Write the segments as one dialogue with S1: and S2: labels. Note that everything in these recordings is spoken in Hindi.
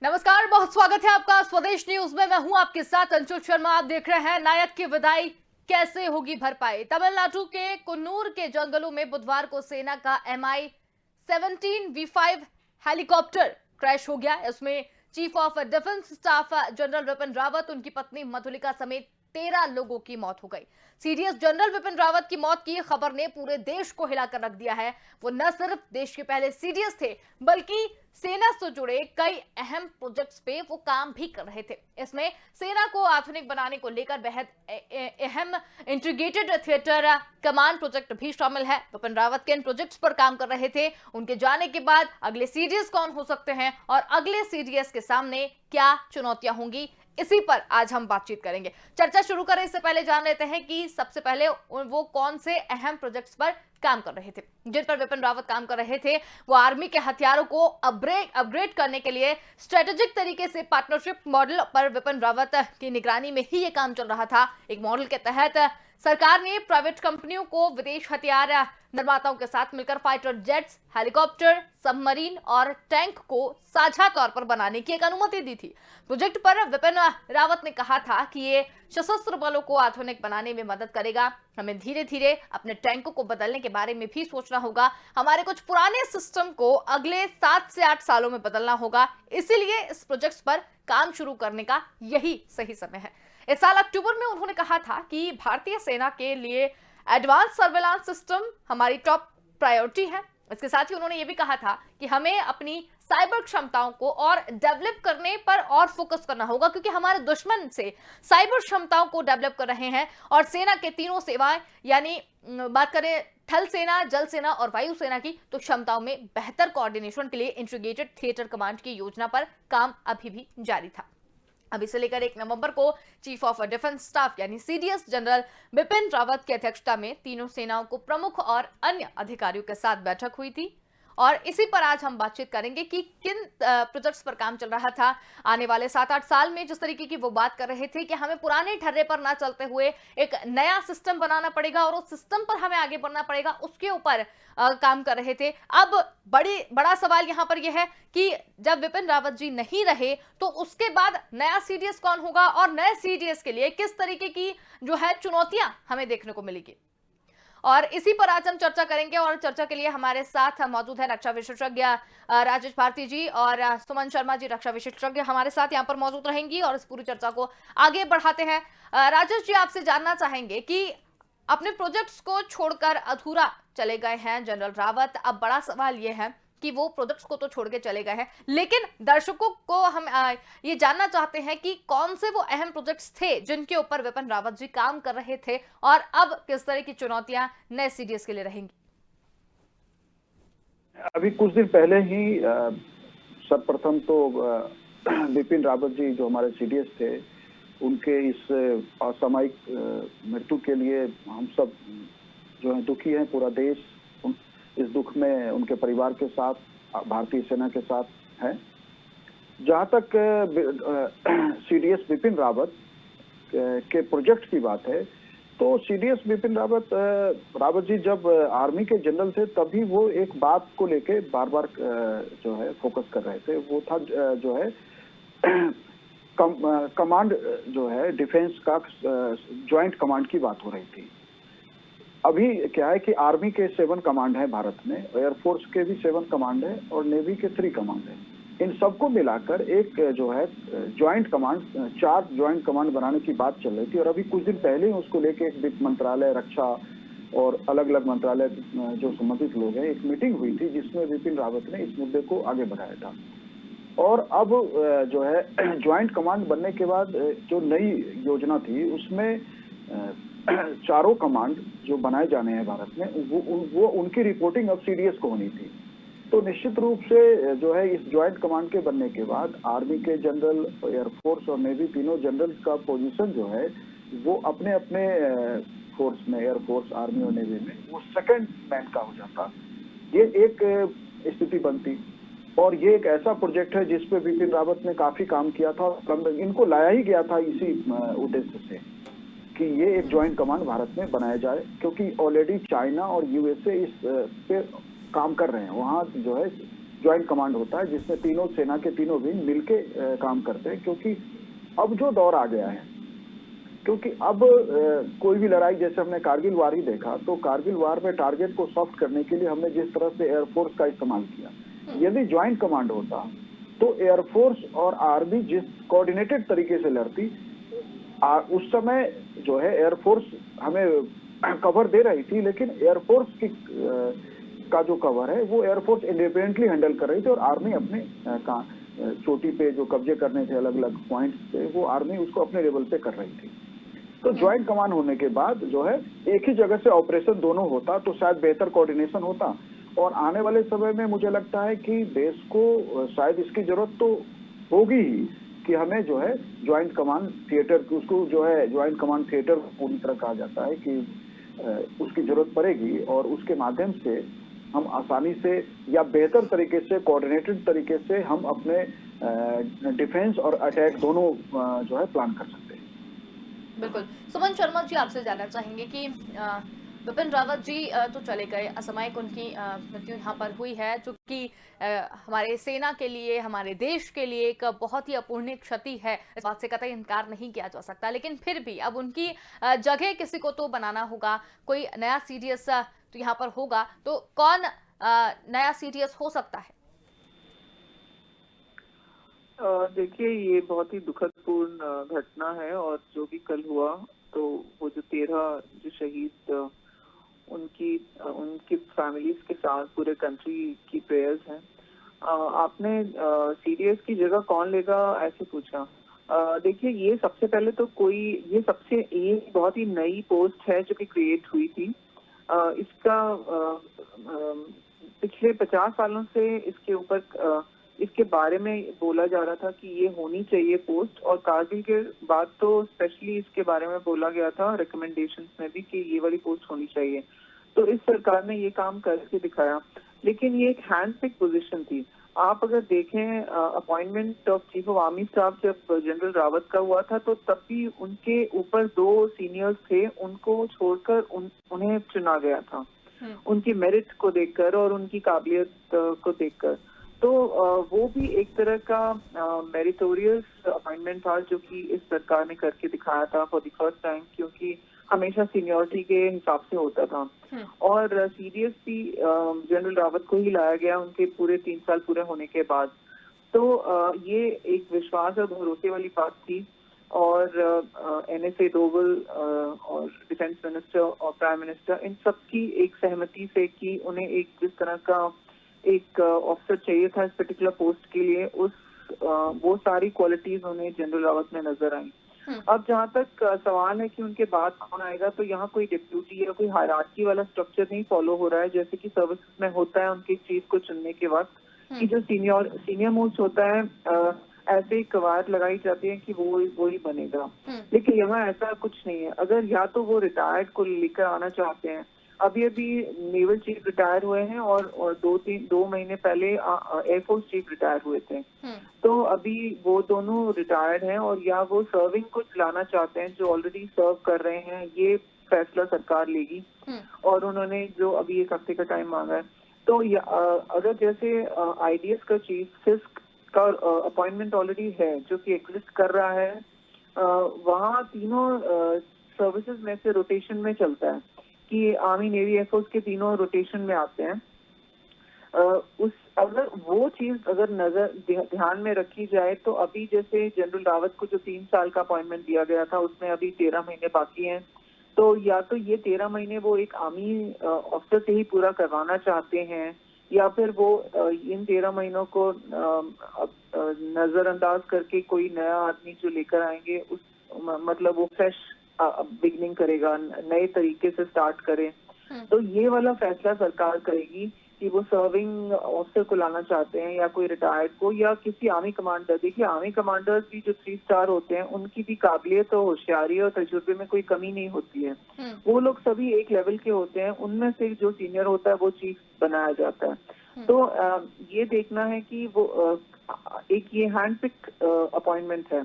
S1: नमस्कार, बहुत स्वागत है आपका स्वदेश न्यूज में। मैं हूं आपके साथ अंशुल शर्मा। आप देख रहे हैं नायक की विदाई कैसे होगी भरपाई। तमिलनाडु के कुन्नूर के जंगलों में बुधवार को सेना का MI-17V5 हेलीकॉप्टर क्रैश हो गया। इसमें chief of defence staff general Vipin Rawat, उनकी पत्नी मधुलिका समेत 13 लोगों की मौत हो गई। सीडीएस जनरल विपिन रावत की मौत की खबर ने पूरे देश को हिलाकर रख दिया है। वो न सिर्फ देश के पहले सीडीएस थे, बल्कि सेना से जुड़े कई अहम प्रोजेक्ट्स पे वो काम भी कर रहे थे। इसमें सेना को आधुनिक बनाने को लेकर बेहद अहम इंटीग्रेटेड थिएटर कमांड प्रोजेक्ट भी शामिल है। विपिन रावत के इन प्रोजेक्ट्स पर काम कर रहे थे। उनके जाने के बाद अगले सीडीएस कौन हो सकते हैं और अगले सीडीएस के सामने क्या चुनौतियां होंगी, इसी पर आज हम बातचीत करेंगे। चर्चा शुरू करें इससे पहले जान लेते हैं कि सबसे पहले वो कौन से अहम प्रोजेक्ट्स पर काम कर रहे थे जिन पर विपिन रावत काम कर रहे थे। वो आर्मी के हथियारों को अपग्रेड करने के लिए स्ट्रेटेजिक तरीके से पार्टनरशिप मॉडल पर विपिन रावत की निगरानी में ही ये काम चल रहा था। एक मॉडल के तहत सरकार ने प्राइवेट कंपनियों को विदेश हथियार निर्माताओं के साथ मिलकर फाइटर जेट्स, हेलीकॉप्टर, सबमरीन और टैंक को साझा तौर पर बनाने की एक अनुमति दी थी। प्रोजेक्ट पर विपिन रावत ने कहा था कि ये सशस्त्र बलों को आधुनिक बनाने में मदद करेगा। हमें धीरे धीरे अपने टैंकों को बदलने के बारे में भी सोचना होगा। हमारे कुछ पुराने सिस्टम को अगले 7 से 8 सालों में बदलना होगा। इसीलिए इस प्रोजेक्ट पर काम शुरू करने का यही सही समय है। इस साल अक्टूबर में उन्होंने कहा था कि भारतीय सेना के लिए एडवांस सर्वेलांस सिस्टम हमारी टॉप प्रायोरिटी है। इसके साथ ही उन्होंने ये भी कहा था कि हमें अपनी साइबर क्षमताओं को और डेवलप करने पर और फोकस करना होगा, क्योंकि हमारे दुश्मन से साइबर क्षमताओं को डेवलप कर रहे हैं। और सेना के तीनों सेवाएं, यानी बात करें थल सेना, जल सेना और वायु सेना की, तो क्षमताओं में बेहतर कोऑर्डिनेशन के लिए इंटीग्रेटेड थिएटर कमांड की योजना पर काम अभी भी जारी था। अभी से लेकर 1 नवंबर को चीफ ऑफ डिफेंस स्टाफ यानी सीडीएस जनरल बिपिन रावत की अध्यक्षता में तीनों सेनाओं को प्रमुख और अन्य अधिकारियों के साथ बैठक हुई थी। और इसी पर आज हम बातचीत करेंगे कि किन प्रोजेक्ट्स पर काम चल रहा था। आने वाले 7-8 साल में जिस तरीके की वो बात कर रहे थे कि हमें पुराने ठर्रे पर ना चलते हुए एक नया सिस्टम बनाना पड़ेगा और उस सिस्टम पर हमें आगे बढ़ना पड़ेगा, उसके ऊपर काम कर रहे थे। अब बड़ा सवाल यहाँ पर यह है कि जब विपिन रावत जी नहीं रहे तो उसके बाद नया सीडीएस कौन होगा और नए सीडीएस के लिए किस तरीके की जो है चुनौतियां हमें देखने को मिलेगी। और इसी पर आज हम चर्चा करेंगे। और चर्चा के लिए हमारे साथ मौजूद है रक्षा विशेषज्ञ राजेश भारती जी और सुमन शर्मा जी, रक्षा विशेषज्ञ हमारे साथ यहाँ पर मौजूद रहेंगी और इस पूरी चर्चा को आगे बढ़ाते हैं। राजेश जी, आपसे जानना चाहेंगे कि अपने प्रोजेक्ट्स को छोड़कर अधूरा चले गए हैं जनरल रावत। अब बड़ा सवाल यह है कि वो प्रोजेक्ट्स को तो छोड़ के चले गए हैं, लेकिन दर्शकों को हम ये जानना चाहते हैं कि कौन से वो अहम प्रोजेक्ट्स थे जिनके ऊपर विपिन रावत जी काम कर रहे थे और अब किस तरह की चुनौतियां नए सीडीएस के लिए रहेंगी।
S2: अभी कुछ दिन पहले ही सर्वप्रथम तो विपिन रावत जी जो हमारे सीडीएस थे, उनके इस असामयिक मृत्यु के लिए हम सब जो है दुखी हैं। पूरा देश इस दुख में उनके परिवार के साथ, भारतीय सेना के साथ है। जहां तक सीडीएस विपिन रावत के प्रोजेक्ट की बात है, तो सीडीएस विपिन रावत जी जब आर्मी के जनरल थे तभी वो एक बात को लेके बार बार जो है फोकस कर रहे थे। वो था जो है कमांड जो है डिफेंस का ज्वाइंट कमांड की बात हो रही थी। अभी क्या है कि आर्मी के 7 कमांड है भारत में, एयरफोर्स के भी 7 कमांड है और नेवी के 3 कमांड है। इन सबको मिलाकर एक जो है ज्वाइंट कमांड, 4 ज्वाइंट कमांड बनाने की बात चल रही थी। और अभी कुछ दिन पहले ही उसको लेके एक वित्त मंत्रालय, रक्षा और अलग अलग मंत्रालय जो संबंधित लोग हैं, एक मीटिंग हुई थी जिसमें विपिन रावत ने इस मुद्दे को आगे बढ़ाया था। और अब जो है ज्वाइंट कमांड बनने के बाद जो नई योजना थी उसमें 4 कमांड जो बनाए जाने हैं भारत में, वो उनकी रिपोर्टिंग अब सीडीएस को होनी थी। तो निश्चित रूप से जो है इस ज्वाइंट कमांड के बनने के बाद आर्मी के जनरल, एयरफोर्स और नेवी तीनों जनरल का पोजीशन जो है वो अपने अपने फोर्स में, एयरफोर्स, आर्मी और नेवी में वो सेकंड मैन का हो जाता। ये एक स्थिति बनती। और ये एक ऐसा प्रोजेक्ट है जिसपे विपिन रावत ने काफी काम किया था। इनको लाया ही गया था इसी उद्देश्य से कि ये एक ज्वाइंट कमांड भारत में बनाया जाए, क्योंकि ऑलरेडी चाइना और यूएसए इस पे काम कर रहे हैं। वहाँ जो है ज्वाइंट कमांड होता है जिसमें तीनों सेना के तीनों विंग मिलके काम करते हैं, क्योंकि अब जो दौर आ गया है, क्योंकि अब कोई भी लड़ाई, जैसे हमने कारगिल वार ही देखा, तो कारगिल वार में टारगेट को सॉफ्ट करने के लिए हमने जिस तरह से एयरफोर्स का इस्तेमाल किया, यदि ज्वाइंट कमांड होता तो एयरफोर्स और आर्मी जिस कोऑर्डिनेटेड तरीके से लड़ती, उस समय जो है एयरफोर्स हमें कवर दे रही थी, लेकिन एयरफोर्स की का जो कवर है वो एयरफोर्स इंडिपेंडेंटली हैंडल कर रही थी और आर्मी अपने चोटी पे जो कब्जे करने थे अलग अलग पॉइंट्स पे, वो आर्मी उसको अपने लेवल पे कर रही थी। तो ज्वाइंट कमांड होने के बाद जो है एक ही जगह से ऑपरेशन दोनों होता तो शायद बेहतर कोऑर्डिनेशन होता, और आने वाले समय में मुझे लगता है कि देश को शायद इसकी जरूरत तो होगी ही कि हमें जो है ज्वाइंट कमांड थिएटर, उसको जो है ज्वाइंट कमांड थिएटर पूरी तरह कहा जाता है कि उसकी जरूरत पड़ेगी, और उसके माध्यम से हम आसानी से या बेहतर तरीके से कोऑर्डिनेटेड तरीके से हम अपने डिफेंस और अटैक दोनों जो है प्लान कर सकते हैं।
S1: बिल्कुल। सुमन शर्मा जी, आपसे जानना चाहेंगे कि विपिन रावत जी तो चले गए, असामयिक उनकी मृत्यु यहाँ पर हुई है, जो कि हमारे सेना के लिए, हमारे देश के लिए एक बहुत ही अपूर्णीय क्षति है, इस बात से कतई इनकार नहीं किया जा सकता। लेकिन फिर भी अब उनकी जगह किसी को तो बनाना होगा, कोई नया सीडीएस तो यहाँ पर होगा, तो कौन नया सीडीएस हो सकता है?
S3: देखिए, ये बहुत ही दुखदपूर्ण घटना है, और जो भी कल हुआ, तो वो जो 13 जो शहीद, उनकी उनकी फैमिलीज के साथ पूरे कंट्री की प्रेयर्स हैं। आपने सीडीएस की जगह कौन लेगा ऐसे पूछा। देखिए, ये सबसे पहले तो ये बहुत ही नई पोस्ट है जो कि क्रिएट हुई थी। इसका पिछले 50 सालों से इसके बारे में बोला जा रहा था कि ये होनी चाहिए पोस्ट, और कारगिल के बाद तो स्पेशली इसके बारे में बोला गया था रिकमेंडेशंस में भी कि ये वाली पोस्ट होनी चाहिए। तो इस सरकार ने ये काम करके दिखाया, लेकिन ये एक हैंड पिक पोजीशन थी। आप अगर देखें appointment of chief of army staff जब जनरल रावत का हुआ था, तो तब भी उनके ऊपर 2 सीनियर्स थे, उनको छोड़कर उन्हें चुना गया था उनकी मेरिट को देखकर और उनकी काबिलियत को देखकर। तो वो भी एक तरह का मेरिटोरियस अपॉइंटमेंट था जो कि इस सरकार ने करके दिखाया था फॉर द फर्स्ट टाइम, क्योंकि हमेशा सीनियरिटी के हिसाब से होता था। और सीडीएस भी जनरल रावत को ही लाया गया उनके पूरे 3 साल पूरे होने के बाद। तो ये एक विश्वास और भरोसे वाली बात थी, और एनएसए डोवल और डिफेंस मिनिस्टर और प्राइम मिनिस्टर, इन सब की एक सहमति से कि उन्हें एक जिस तरह का एक ऑफिसर चाहिए था इस पर्टिकुलर पोस्ट के लिए, वो सारी क्वालिटीज उन्हें जनरल रावत में नजर आई। अब जहाँ तक सवाल है कि उनके बाद कौन आएगा, तो यहाँ कोई डिप्यूटी या कोई हायरार्की वाला स्ट्रक्चर नहीं फॉलो हो रहा है जैसे कि सर्विसेज में होता है उनके चीफ को चुनने के वक्त, कि जो सीनियर मोस्ट होता है ऐसे ही कवायद लगाई जाती है कि वो ही बनेगा। लेकिन यहाँ ऐसा कुछ नहीं है। अगर या तो वो रिटायर्ड को लेकर आना चाहते हैं, अभी नेवल चीफ रिटायर हुए हैं, और 2 महीने पहले एयरफोर्स चीफ रिटायर हुए थे। तो अभी वो दोनों रिटायर्ड हैं, और या वो सर्विंग को चलाना चाहते हैं जो ऑलरेडी सर्व कर रहे हैं, ये फैसला सरकार लेगी। और उन्होंने जो अभी 1 हफ्ते का टाइम मांगा है, तो अगर जैसे आईडीएस का चीफ सिस्क का अपॉइंटमेंट ऑलरेडी है जो कि एग्जिस्ट कर रहा है, वहाँ तीनों सर्विसेज में से रोटेशन में चलता है कि आर्मी नेवी एयरफोर्स के तीनों रोटेशन में आते हैं। अगर वो चीज अगर ध्यान में रखी जाए, तो अभी जैसे जनरल रावत को जो 3 साल का अपॉइंटमेंट दिया गया था, उसमें अभी 13 महीने बाकी हैं। तो या तो ये 13 महीने वो एक आर्मी ऑफिसर से ही पूरा करवाना चाहते हैं, या फिर वो इन 13 महीनों को नजरअंदाज करके कोई नया आदमी जो लेकर आएंगे, मतलब वो फ्रेश बिगनिंग करेगा, नए तरीके से स्टार्ट करे। तो ये वाला फैसला सरकार करेगी कि वो सर्विंग ऑफिसर को लाना चाहते हैं या कोई रिटायर्ड को, या किसी आर्मी कमांडर। देखिए, आर्मी कमांडर्स भी जो 3 स्टार होते हैं, उनकी भी काबिलियत और होशियारी और तजुर्बे में कोई कमी नहीं होती है। वो लोग सभी एक लेवल के होते हैं, उनमें से जो सीनियर होता है वो चीफ बनाया जाता है। तो ये देखना है कि वो एक ये हैंडपिक अपॉइंटमेंट है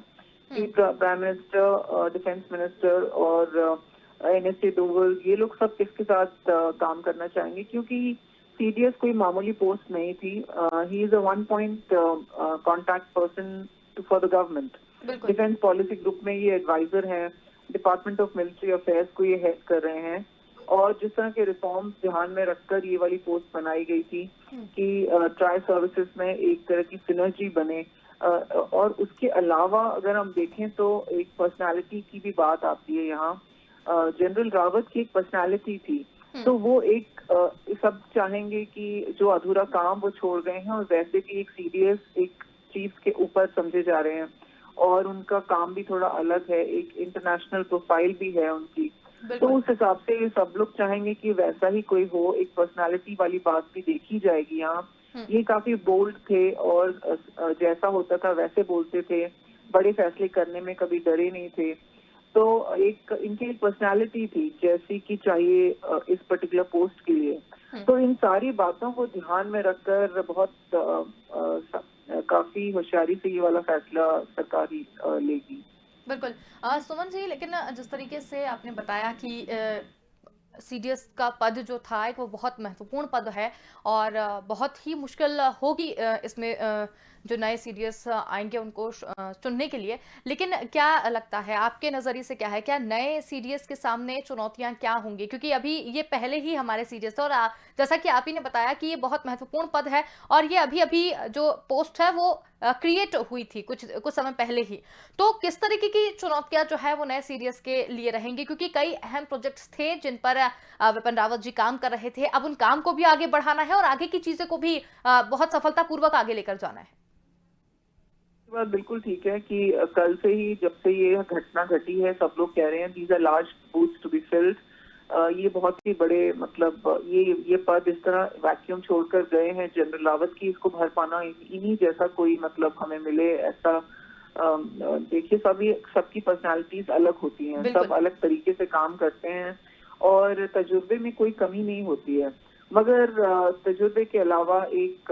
S3: कि प्राइम मिनिस्टर, डिफेंस मिनिस्टर और एनएसए डोवल, ये लोग सब किसके साथ काम करना चाहेंगे, क्योंकि सीडीएस कोई मामूली पोस्ट नहीं थी. He is a 1 point contact person for the government.
S1: बिल्कुल
S3: डिफेंस पॉलिसी ग्रुप में ये एडवाइजर हैं. डिपार्टमेंट ऑफ मिलिट्री अफेयर्स को ये हेड कर रहे हैं. और जिस तरह के रिफॉर्म्स ध्यान में रखकर ये वाली पोस्ट बनाई गई थी कि ट्राई सर्विसेज में एक तरह की सिनर्जी बने. और उसके अलावा अगर हम देखें तो एक पर्सनालिटी की भी बात आती है यहाँ. जनरल रावत की एक पर्सनालिटी थी, तो वो एक सब चाहेंगे कि जो अधूरा काम वो छोड़ गए हैं और वैसे भी एक सीडीएस एक चीफ के ऊपर समझे जा रहे हैं. और उनका काम भी थोड़ा अलग है, एक इंटरनेशनल प्रोफाइल भी है उनकी. तो उस हिसाब से ये सब लोग चाहेंगे कि वैसा ही कोई हो. एक पर्सनालिटी वाली बात भी देखी जाएगी यहाँ. ये काफी बोल्ड थे और जैसा होता था वैसे बोलते थे. बड़े फैसले करने में कभी डरे नहीं थे. तो एक इनकी एक पर्सनालिटी थी जैसी कि चाहिए इस पर्टिकुलर पोस्ट के लिए. तो इन सारी बातों को ध्यान में रखकर बहुत काफी होशियारी से ये वाला फैसला सरकार ही लेगी.
S1: बिल्कुल. सुमन जी, लेकिन जिस तरीके से आपने बताया कि सीडीएस का पद जो था एक वो बहुत महत्वपूर्ण पद है और बहुत ही मुश्किल होगी इसमें जो नए सीडीएस आएंगे उनको चुनने के लिए. लेकिन क्या लगता है, आपके नज़रिए से क्या है, क्या नए सीडीएस के सामने चुनौतियां क्या होंगी? क्योंकि अभी ये पहले ही हमारे सीडीएस थे और जैसा कि आप ही ने बताया कि ये बहुत महत्वपूर्ण पद है और ये अभी अभी जो पोस्ट है वो क्रिएट हुई थी कुछ समय पहले ही. तो किस तरीके की चुनौतियां जो है वो नए सीडीएस के लिए रहेंगी? क्योंकि कई अहम प्रोजेक्ट्स थे जिन पर विपिन रावत जी काम कर रहे थे. अब उन काम को भी आगे बढ़ाना है और आगे की चीजें को भी बहुत सफलतापूर्वक आगे लेकर जाना है.
S3: बात बिल्कुल ठीक है कि कल से ही जब से ये घटना घटी है सब लोग कह रहे हैं these are large booths to be filled. ये बहुत ही बड़े मतलब ये पद इस तरह वैक्यूम छोड़कर गए हैं जनरल रावत की. इसको भर पाना इन्हीं जैसा कोई मतलब हमें मिले ऐसा. देखिए सबकी पर्सनालिटीज अलग होती हैं, सब अलग तरीके से काम करते हैं और तजुर्बे में कोई कमी नहीं होती है. मगर तजुर्बे के अलावा एक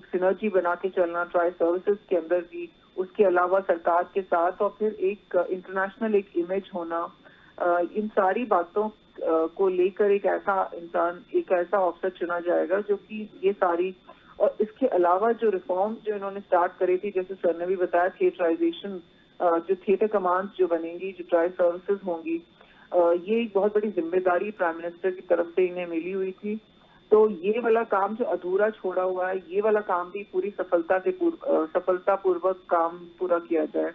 S3: सिनर्जी बना के चलना ट्राई सर्विसेज के अंदर भी, उसके अलावा सरकार के साथ और फिर एक इंटरनेशनल एक इमेज होना, इन सारी बातों को लेकर एक ऐसा ऑफिसर चुना जाएगा जो कि ये सारी. और इसके अलावा जो रिफॉर्म्स जो इन्होंने स्टार्ट करी थी, जैसे सर ने भी बताया, थिएटराइजेशन, जो थिएटर कमांड्स जो बनेंगी, जो ट्राई सर्विसेज होंगी, ये एक बहुत बड़ी जिम्मेदारी प्राइम मिनिस्टर की तरफ से इन्हें मिली हुई थी. तो ये वाला काम जो अधूरा छोड़ा हुआ है, ये वाला काम भी पूरी सफलतापूर्वक काम पूरा किया जाए.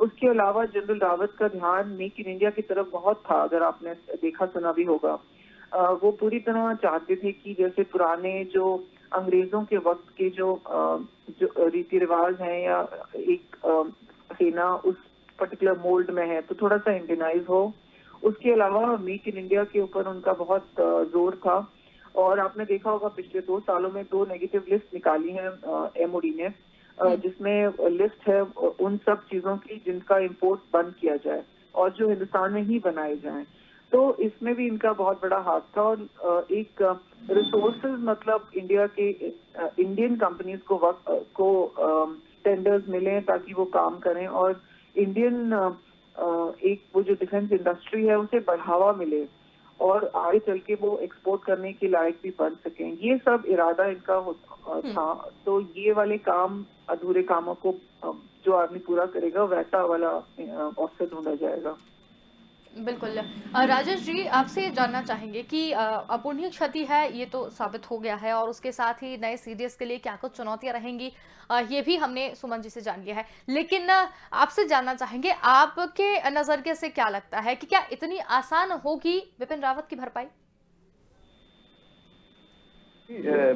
S3: उसके अलावा जनरल रावत का ध्यान मेक इन इंडिया की तरफ बहुत था, अगर आपने देखा सुना भी होगा. वो पूरी तरह चाहते थे कि जैसे पुराने जो अंग्रेजों के वक्त के जो रीति रिवाज हैं या एक सेना उस पर्टिकुलर मोल्ड में है तो थोड़ा सा इंडियनाइज हो. उसके अलावा मेक इन इंडिया के ऊपर उनका बहुत जोर था. और आपने देखा होगा पिछले 2 सालों में 2 नेगेटिव लिस्ट निकाली है एमओडी ने, जिसमें लिस्ट है उन सब चीजों की जिनका इंपोर्ट बंद किया जाए और जो हिंदुस्तान में ही बनाए जाएं. तो इसमें भी इनका बहुत बड़ा हाथ था. और एक रिसोर्सेज मतलब इंडिया के इंडियन कंपनीज को टेंडर्स मिले ताकि वो काम करें और इंडियन एक वो जो डिफेंस इंडस्ट्री है उसे बढ़ावा मिले और आगे चल के वो एक्सपोर्ट करने के लायक भी बन सकें. ये सब इरादा इनका था. तो ये वाले काम, अधूरे कामों को जो आदमी पूरा करेगा वैसा वाला ऑफिसर ढूंढा जाएगा.
S1: बिल्कुल. राजेश जी, आपसे जानना चाहेंगे कि अपूर्णीय क्षति है ये तो साबित हो गया है और उसके साथ ही नए सीडीएस के लिए क्या कुछ चुनौतियां रहेंगी ये भी हमने सुमन जी से जान लिया है. लेकिन आपसे जानना चाहेंगे, आपके नजरिए से क्या लगता है कि क्या इतनी आसान होगी विपिन रावत की भरपाई?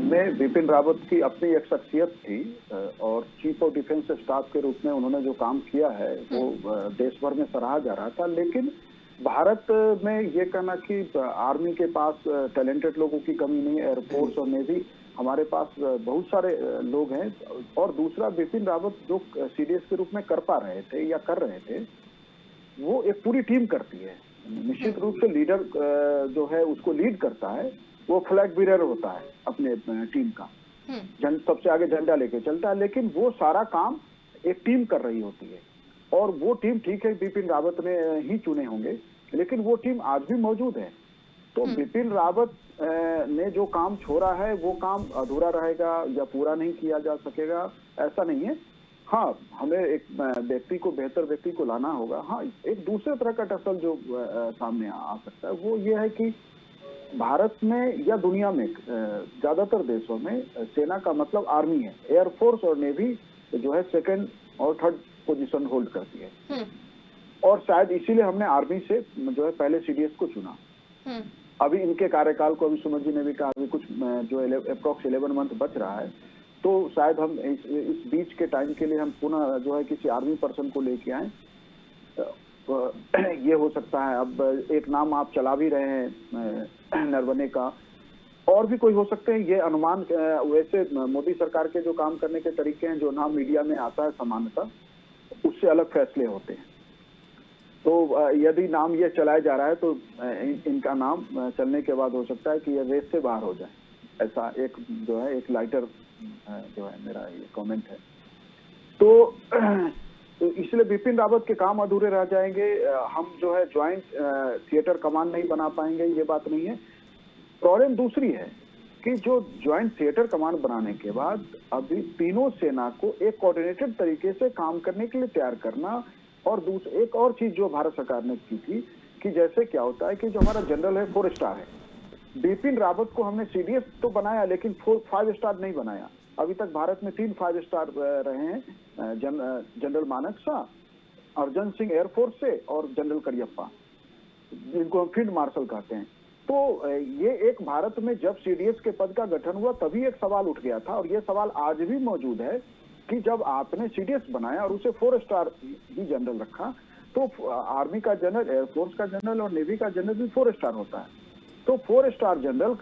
S2: मैं विपिन रावत की अपनी एक शख्सियत थी और चीफ ऑफ डिफेंस स्टाफ के रूप में उन्होंने जो काम किया है वो देश भर में सराहा जा रहा था. लेकिन भारत में ये कहना कि आर्मी के पास टैलेंटेड लोगों की कमी नहीं है, एयरफोर्स और नेवी हमारे पास बहुत सारे लोग हैं. और दूसरा, विपिन रावत जो सीडीएस के रूप में कर पा रहे थे या कर रहे थे वो एक पूरी टीम करती है. निश्चित रूप से लीडर जो है उसको लीड करता है, वो फ्लैग बीरर होता है अपने टीम का, सबसे आगे झंडा लेके चलता है. लेकिन वो सारा काम एक टीम कर रही होती है और वो टीम, ठीक है विपिन रावत ने ही चुने होंगे लेकिन वो टीम आज भी मौजूद है. तो बिपिन रावत ने जो काम छोड़ा है वो काम अधूरा रहेगा या पूरा नहीं किया जा सकेगा, ऐसा नहीं है। हाँ, हमें एक व्यक्ति को, बेहतर व्यक्ति को लाना होगा। हाँ, एक दूसरे तरह का टसल जो सामने आ सकता है वो ये है कि भारत में या दुनिया में ज्यादातर देशों में सेना का मतलब आर्मी है। एयरफोर्स और नेवी जो है सेकंड और थर्ड पोजीशन होल्ड करती है, और शायद इसीलिए हमने आर्मी से जो है पहले सीडीएस को चुना। अभी इनके कार्यकाल को, अभी सुमन जी ने भी कहा, अभी कुछ जो अप्रोक्स 11 मंथ बच रहा है, तो शायद हम इस बीच के टाइम के लिए हम पुनः जो है किसी आर्मी पर्सन को लेके आए। ये हो सकता है। अब एक नाम आप चला भी रहे हैं नरवणे का, और भी कोई हो सकते हैं। ये अनुमान, वैसे मोदी सरकार के जो काम करने के तरीके हैं, जो नाम मीडिया में आता है सामान्यतः, उससे अलग फैसले होते हैं। तो यदि नाम ये चलाया जा रहा है तो इनका नाम चलने के बाद हो सकता है कि ये रेस से बाहर हो जाए। ऐसा एक जो है एक लाइटर जो है मेरा ये कमेंट है। तो इसलिए बिपिन रावत के काम अधूरे रह जाएंगे। हम जो है ज्वाइंट थिएटर कमांड नहीं बना पाएंगे, ये बात नहीं है। प्रॉब्लम दूसरी है कि जो ज्वाइंट थिएटर कमांड बनाने के बाद अभी तीनों सेना को एक कोऑर्डिनेटेड तरीके से काम करने के लिए तैयार करना, और एक और चीज जो भारत सरकार ने की थी कि जैसे क्या होता है कि जो हमारा जनरल है 4 स्टार है, बिपिन रावत को हमने सीडीएस तो बनाया लेकिन 5 स्टार नहीं बनाया। अभी तक भारत में 3 5 स्टार रहे हैं, जनरल मानक शाह, अर्जन सिंह एयरफोर्स से, और जनरल करियप्पा, जिनको हम फील्ड मार्शल कहते हैं। तो ये एक भारत में जब सीडीएस के पद का गठन हुआ तभी एक सवाल उठ गया था, और ये सवाल आज भी मौजूद है कि जब आपने सीडीएस बनाया और उसे 4 स्टार ही जनरल रखा, तो आर्मी का जनरल, एयरफोर्स का जनरल और नेवी का जनरल भी 4 स्टार होता है। तो 4 स्टार जनरल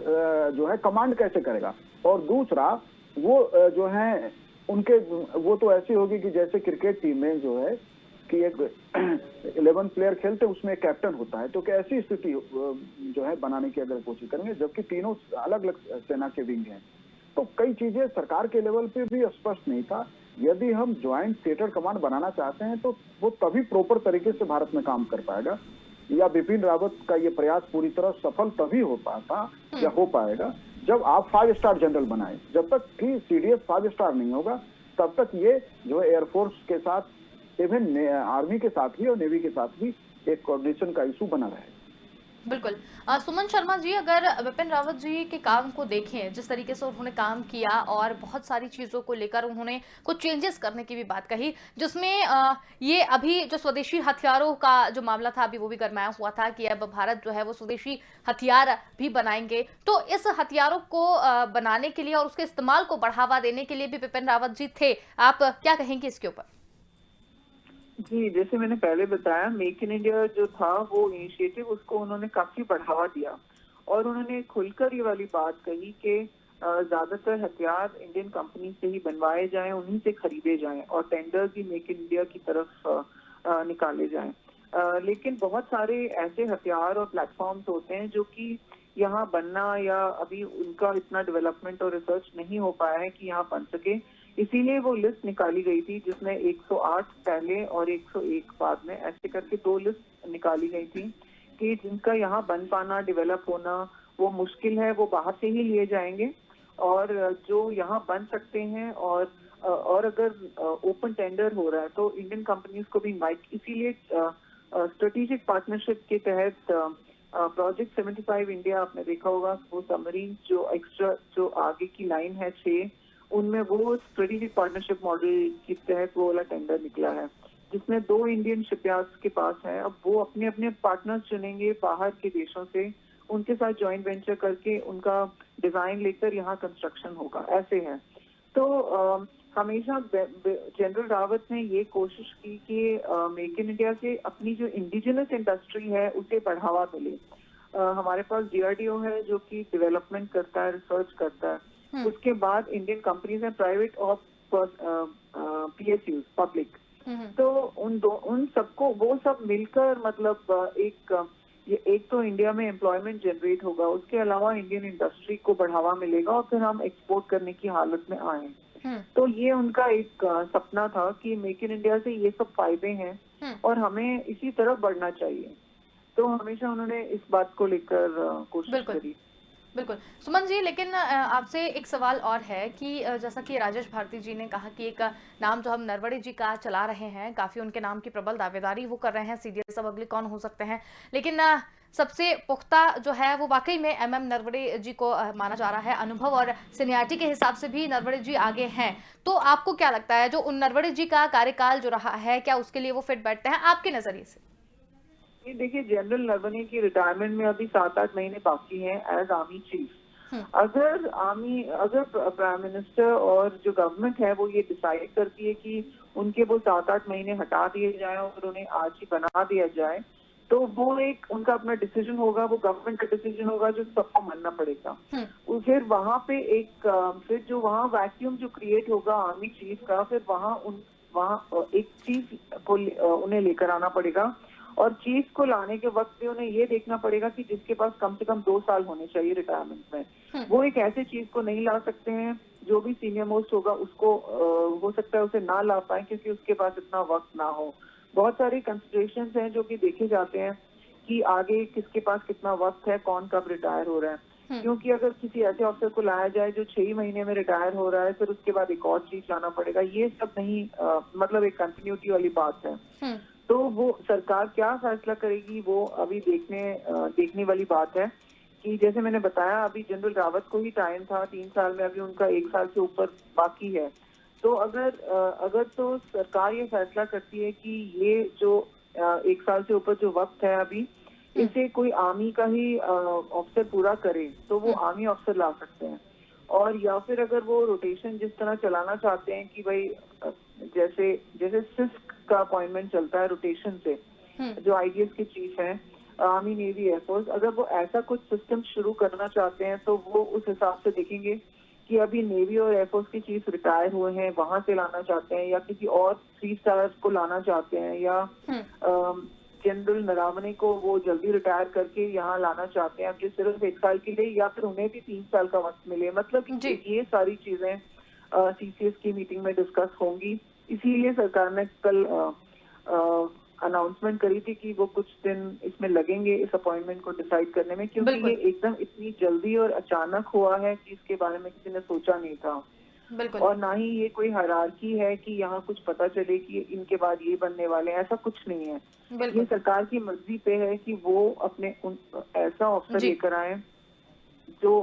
S2: जो है कमांड कैसे करेगा? और दूसरा वो जो है उनके, वो तो ऐसी होगी कि जैसे क्रिकेट टीम में जो है कि एक 11 प्लेयर खेलते हैं, उसमें एक कैप्टन होता है। तो क्या ऐसी स्थिति जो है बनाने की अगर कोशिश करेंगे, जबकि तीनों अलग अलग सेना के विंग हैं, तो कई चीजें सरकार के लेवल पे भी स्पष्ट नहीं था। यदि हम ज्वाइंट थिएटर कमांड बनाना चाहते हैं तो वो तभी प्रॉपर तरीके से भारत में काम कर पाएगा, या बिपिन रावत का ये प्रयास पूरी तरह सफल तभी हो पाता या हो पाएगा जब आप 5 स्टार जनरल बनाए। जब तक कि सीडीएस 5 स्टार नहीं होगा तब तक ये जो है एयरफोर्स के साथ, इवन आर्मी के साथ भी और नेवी के साथ भी एक कोऑर्डिनेशन का इशू बना रहे।
S1: बिल्कुल। सुमन शर्मा जी, अगर बिपिन रावत जी के काम को देखें, जिस तरीके से उन्होंने काम किया और बहुत सारी चीज़ों को लेकर उन्होंने कुछ चेंजेस करने की भी बात कही, जिसमें ये अभी जो स्वदेशी हथियारों का जो मामला था अभी वो भी गरमाया हुआ था कि अब भारत जो है वो स्वदेशी हथियार भी बनाएंगे। तो इस हथियारों को बनाने के लिए और उसके इस्तेमाल को बढ़ावा देने के लिए भी बिपिन रावत जी थे। आप क्या कहेंगे इसके ऊपर?
S3: जी, जैसे मैंने पहले बताया, मेक इन इंडिया जो था वो इनिशिएटिव, उसको उन्होंने काफी बढ़ावा दिया, और उन्होंने खुलकर ये वाली बात कही कि ज्यादातर हथियार इंडियन कंपनी से ही बनवाए जाएं, उन्हीं से खरीदे जाएं, और टेंडर्स भी मेक इन इंडिया की तरफ निकाले जाएं। लेकिन बहुत सारे ऐसे हथियार और प्लेटफॉर्म्स होते हैं जो कि यहाँ बनना, या अभी उनका इतना डेवलपमेंट और रिसर्च नहीं हो पाया है कि यहाँ बन सके। इसीलिए वो लिस्ट निकाली गई थी जिसमें 108 पहले और 101 बाद में, ऐसे करके 2 लिस्ट निकाली गई थी कि जिनका यहाँ बन पाना, डेवलप होना वो मुश्किल है, वो बाहर से ही लिए जाएंगे, और जो यहाँ बन सकते हैं और अगर ओपन टेंडर हो रहा है तो इंडियन कंपनीज को भी इसीलिए स्ट्रेटेजिक पार्टनरशिप के तहत प्रोजेक्ट 75 इंडिया, आपने देखा होगा, वो सबमरीन जो एक्स्ट्रा जो आगे की लाइन है 6, उनमें वो स्ट्रेटेजिक पार्टनरशिप मॉडल के तहत वो वाला टेंडर निकला है, जिसमें 2 इंडियन शिपयार्ड्स के पास है। अब वो अपने अपने पार्टनर्स चुनेंगे बाहर के देशों से, उनके साथ जॉइंट वेंचर करके उनका डिजाइन लेकर यहाँ कंस्ट्रक्शन होगा, ऐसे है। तो हमेशा जनरल रावत ने ये कोशिश की कि मेक इन इंडिया से अपनी जो इंडिजिनस इंडस्ट्री है उसे बढ़ावा मिले। हमारे पास डीआरडीओ है जो कि डेवलपमेंट करता है, रिसर्च करता है। उसके बाद इंडियन कंपनीज हैं, प्राइवेट और पीएसयूज, पब्लिक। तो उन सबको वो सब मिलकर मतलब एक तो इंडिया में एम्प्लॉयमेंट जनरेट होगा, उसके अलावा इंडियन इंडस्ट्री को बढ़ावा मिलेगा, और फिर हम एक्सपोर्ट करने की हालत में आए। तो ये उनका एक सपना था कि मेक इन इंडिया से ये सब फायदे हैं और हमें इसी तरफ बढ़ना चाहिए। तो हमेशा उन्होंने इस बात को लेकर कोशिश
S1: बिल्कुल।
S3: करी।
S1: बिल्कुल। सुमन जी, लेकिन आपसे एक सवाल और है कि जैसा कि राजेश भारती जी ने कहा कि एक नाम जो हम नरवणे जी का चला रहे हैं, काफ़ी उनके नाम की प्रबल दावेदारी वो कर रहे हैं, सीडीएस अब अगले कौन हो सकते हैं। लेकिन सबसे पुख्ता जो है वो वाक़ई में एमएम नरवणे जी को माना जा रहा है। अनुभव और सीनियरिटी के हिसाब से भी नरवणे जी आगे हैं। तो आपको क्या लगता है, जो उन नरवणे जी का कार्यकाल जो रहा है, क्या उसके लिए वो फिट बैठते हैं आपके नज़रिए से?
S3: ये देखिए, जनरल नरवणे की रिटायरमेंट में अभी 7-8 महीने बाकी हैं एज आर्मी चीफ।
S1: हुँ,
S3: अगर प्राइम मिनिस्टर और जो गवर्नमेंट है वो ये डिसाइड करती है कि उनके वो 7-8 महीने हटा दिए जाए और उन्हें आरजी बना दिया जाए, तो वो एक उनका अपना डिसीजन होगा, वो गवर्नमेंट का डिसीजन होगा जो सबको मानना पड़ेगा।
S1: हुँ,
S3: फिर वहां पे फिर जो वहाँ वैक्यूम जो क्रिएट होगा आर्मी चीफ का, फिर वहाँ एक चीफ को उन्हें लेकर आना पड़ेगा। और चीफ को लाने के वक्त भी उन्हें ये देखना पड़ेगा कि जिसके पास कम से कम 2 साल होने चाहिए रिटायरमेंट में। वो एक ऐसे चीफ को नहीं ला सकते हैं जो भी सीनियर मोस्ट होगा उसको हो सकता है उसे ना ला पाए क्योंकि उसके पास इतना वक्त ना हो। बहुत सारे कंसिडरेशंस हैं जो कि देखे जाते हैं कि आगे किसके पास कितना वक्त है, कौन कब रिटायर हो रहा है। क्योंकि अगर किसी ऐसे अफसर को लाया जाए जो 6 महीने में रिटायर हो रहा है, फिर उसके बाद एक और चीफ लाना पड़ेगा, ये सब नहीं मतलब एक कंटिन्यूटी वाली बात है। तो वो सरकार क्या फैसला करेगी वो अभी देखने वाली बात है। कि जैसे मैंने बताया, अभी जनरल रावत को ही टाइम था 3 साल में, अभी उनका 1 साल से ऊपर बाकी है। तो अगर तो सरकार ये फैसला करती है कि ये जो 1 साल से ऊपर जो वक्त है अभी, इसे कोई आर्मी का ही ऑफिसर पूरा करे, तो वो आर्मी ऑफिसर ला सकते हैं। और या फिर अगर वो रोटेशन जिस तरह चलाना चाहते हैं कि भाई जैसे जैसे सिस्क का अपॉइंटमेंट चलता है रोटेशन से, जो आईडीएस के चीफ हैं, आर्मी नेवी एयरफोर्स, अगर वो ऐसा कुछ सिस्टम शुरू करना चाहते हैं तो वो उस हिसाब से देखेंगे कि अभी नेवी और एयरफोर्स के चीफ रिटायर हुए हैं, वहां से लाना चाहते हैं, या किसी और 3 स्टार को लाना चाहते हैं, या जनरल नरवणे को वो जल्दी रिटायर करके यहाँ लाना चाहते हैं कि सिर्फ 1 साल के लिए, या फिर उन्हें भी 3 साल का वक्त मिले। मतलब ये सारी चीजें सीसीएस की मीटिंग में डिस्कस होंगी। इसीलिए सरकार ने कल अनाउंसमेंट करी थी कि वो कुछ दिन इसमें लगेंगे इस अपॉइंटमेंट को डिसाइड करने में, क्योंकि ये एकदम इतनी जल्दी और अचानक हुआ है कि इसके बारे में किसी ने सोचा नहीं था। और ना ही ये कोई हायरार्की है कि यहाँ कुछ पता चले कि इनके बाद ये बनने वाले हैं, ऐसा कुछ नहीं है। ये सरकार की मर्जी पे है कि वो अपने ऐसा ऑफिसर लेकर आए जो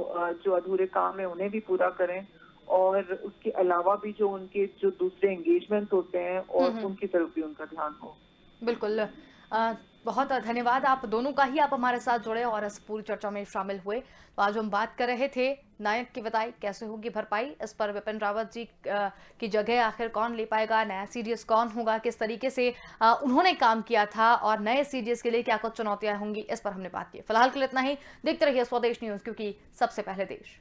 S3: अधूरे काम है उन्हें भी पूरा करें, और उसके अलावा भी जो उनके जो दूसरे एंगेजमेंट होते हैं और उनकी तरफ भी उनका ध्यान हो।
S1: बिल्कुल। बहुत धन्यवाद आप दोनों का ही, आप हमारे साथ जुड़े और इस पूरी चर्चा में शामिल हुए। तो आज हम बात कर रहे थे नायक की विदाई कैसे होगी भरपाई, इस पर विपिन रावत जी की जगह आखिर कौन ले पाएगा, नया सीडीएस कौन होगा, किस तरीके से उन्होंने काम किया था और नए सीडीएस के लिए क्या कुछ चुनौतियां होंगी, इस पर हमने बात की। फिलहाल के लिए इतना ही। देखते रहिए स्वदेश न्यूज, क्योंकि सबसे पहले देश।